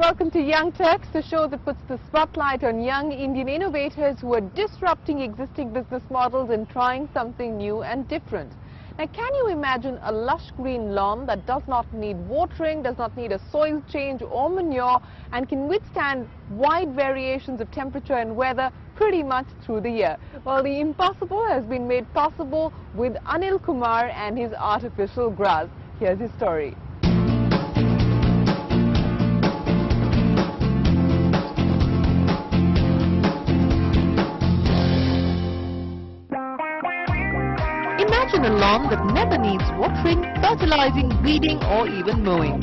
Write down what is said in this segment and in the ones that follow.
welcome to Young Turks, the show that puts the spotlight on young Indian innovators who are disrupting existing business models and trying something new and different. Now, can you imagine a lush green lawn that does not need watering, does not need a soil change or manure, and can withstand wide variations of temperature and weather pretty much through the year? Well, the impossible has been made possible with Anil Kumar and his artificial grass. Here's his story. Imagine a lawn that never needs watering, fertilizing, weeding or even mowing.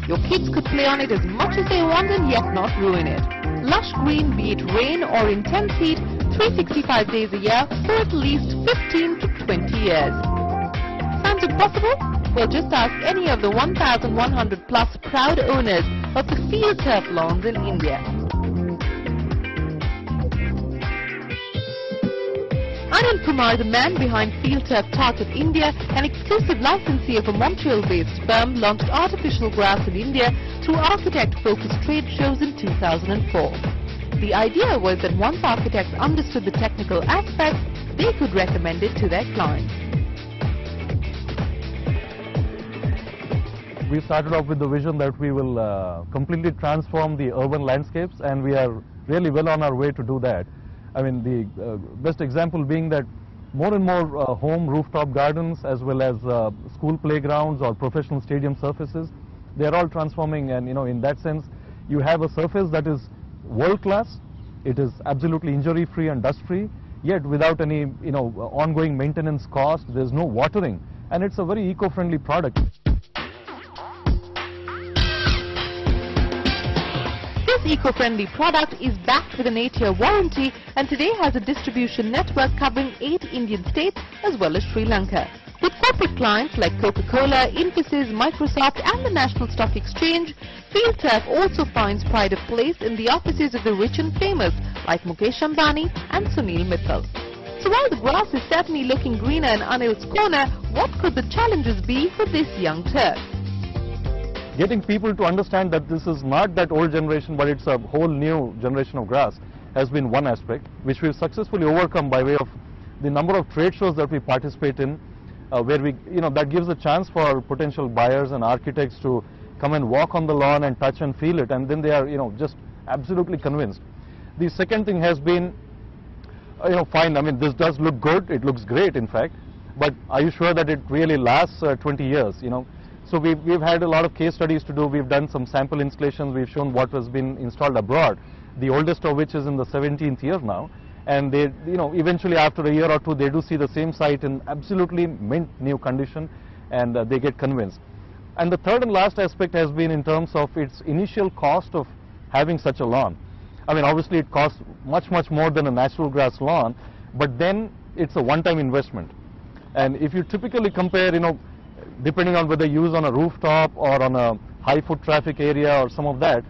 Your kids could play on it as much as they want and yet not ruin it. Lush green, be it rain or intense heat, 365 days a year for at least 15 to 20 years. Sounds impossible? Well, just ask any of the 1,100 plus proud owners of the field turf lawns in India. Anil Kumar, the man behind Field Turf Touch of India, an exclusive licensee of a Montreal-based firm, launched artificial grass in India through architect-focused trade shows in 2004. The idea was that once architects understood the technical aspects, they could recommend it to their clients. We started off with the vision that we will completely transform the urban landscapes, and we are really well on our way to do that. I mean, the best example being that more and more home rooftop gardens as well as school playgrounds or professional stadium surfaces, they are all transforming, and in that sense you have a surface that is world class, it is absolutely injury free and dust free, yet without any ongoing maintenance cost, there's no watering, and it's a very eco-friendly product. This eco-friendly product is backed with an 8-year warranty and today has a distribution network covering 8 Indian states as well as Sri Lanka. With corporate clients like Coca-Cola, Infosys, Microsoft and the National Stock Exchange, Field Turf also finds pride of place in the offices of the rich and famous like Mukesh Ambani and Sunil Mittal. So while the grass is certainly looking greener in Anil's corner, what could the challenges be for this young Turk? Getting people to understand that this is not that old generation, but it's a whole new generation of grass has been one aspect, which we've successfully overcome by way of the number of trade shows that we participate in, where we, that gives a chance for potential buyers and architects to come and walk on the lawn and touch and feel it, and then they are, just absolutely convinced. The second thing has been, fine, I mean, this does look good, it looks great in fact, but are you sure that it really lasts 20 years, So we've had a lot of case studies to do. We've done some sample installations. We've shown what has been installed abroad, the oldest of which is in the 17th year now. And they, eventually after a year or two, they do see the same site in absolutely mint new condition, and they get convinced. And the third and last aspect has been in terms of its initial cost of having such a lawn. I mean, obviously it costs much, much more than a natural grass lawn, but then it's a one-time investment. And if you typically compare, depending on whether you use on a rooftop or on a high foot traffic area or some of that,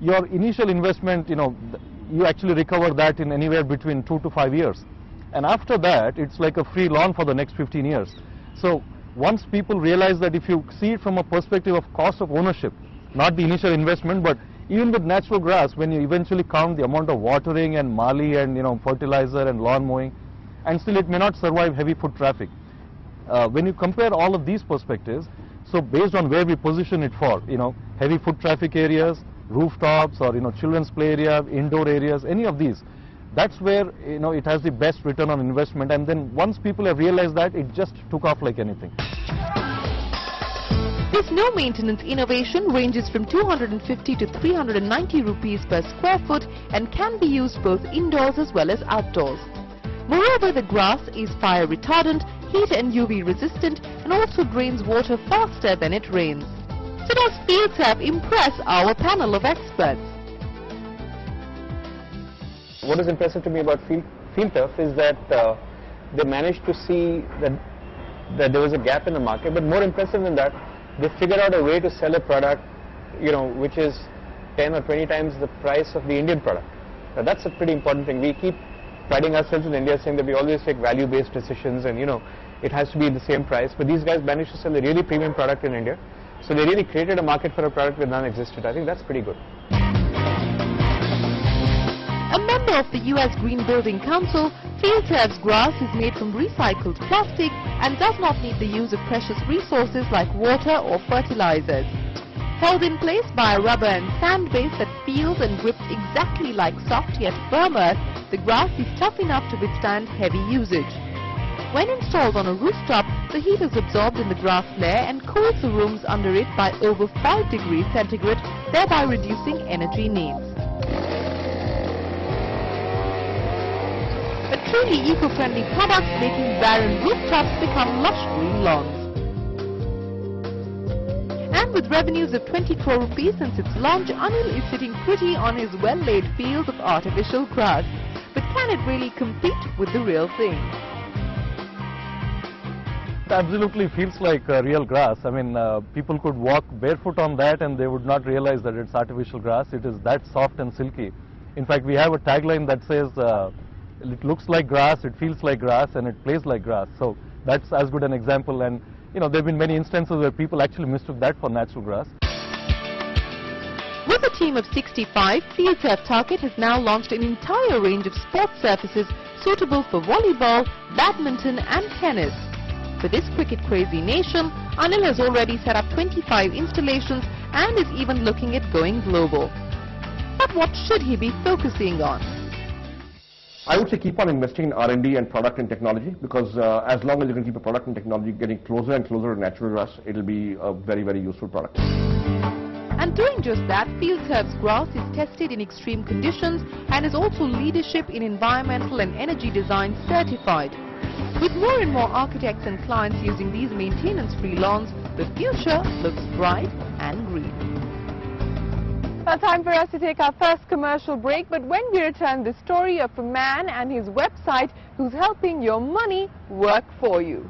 your initial investment, you actually recover that in anywhere between 2 to 5 years. And after that, it's like a free lawn for the next 15 years. So once people realize that if you see it from a perspective of cost of ownership, not the initial investment, but even with natural grass, when you eventually count the amount of watering and mali and fertilizer and lawn mowing, and still it may not survive heavy foot traffic. When you compare all of these perspectives, so based on where we position it for, heavy foot traffic areas, rooftops, or children's play area, indoor areas, any of these, that's where it has the best return on investment. And then once people have realized that, it just took off like anything. This no maintenance innovation ranges from 250 to 390 rupees per square foot and can be used both indoors as well as outdoors. Moreover, the grass is fire retardant, heat and UV resistant, and also drains water faster than it rains. So does Field Turf impress our panel of experts? What is impressive to me about Field Turf is that they managed to see that there was a gap in the market, but more impressive than that, they figured out a way to sell a product, which is 10 or 20 times the price of the Indian product. Now that's a pretty important thing. We keep priding ourselves in India saying that we always take value-based decisions and it has to be the same price, but these guys managed to sell a really premium product in India So they really created a market for a product that none existed. I think that's pretty good. A member of the US Green Building Council, FieldTurf's grass is made from recycled plastic and does not need the use of precious resources like water or fertilizers. Held in place by a rubber and sand base that feels and grips exactly like soft yet firm earth, the grass is tough enough to withstand heavy usage. When installed on a rooftop, the heat is absorbed in the grass layer and cools the rooms under it by over 5 degrees centigrade, thereby reducing energy needs. But truly eco-friendly products making barren rooftops become lush green lawns. And with revenues of 20 crore rupees since its launch, Anil is sitting pretty on his well-laid fields of artificial grass. But can it really compete with the real thing? It absolutely feels like real grass. I mean, people could walk barefoot on that and they would not realize that it's artificial grass. It is that soft and silky. In fact, we have a tagline that says, it looks like grass, it feels like grass, and it plays like grass. So that's as good an example. And you know, there have been many instances where people actually mistook that for natural grass. With a team of 65, FieldTurf Target has now launched an entire range of sports surfaces suitable for volleyball, badminton and tennis. For this cricket-crazy nation, Anil has already set up 25 installations and is even looking at going global. But what should he be focusing on? I would say keep on investing in R&D and product and technology, because as long as you can keep a product and technology getting closer and closer to natural grass, it will be a very, very useful product. And doing just that, FieldTurf's grass is tested in extreme conditions and is also leadership in environmental and energy design certified. With more and more architects and clients using these maintenance-free lawns, the future looks bright and green. Well, time for us to take our first commercial break, but when we return, the story of a man and his website who's helping your money work for you.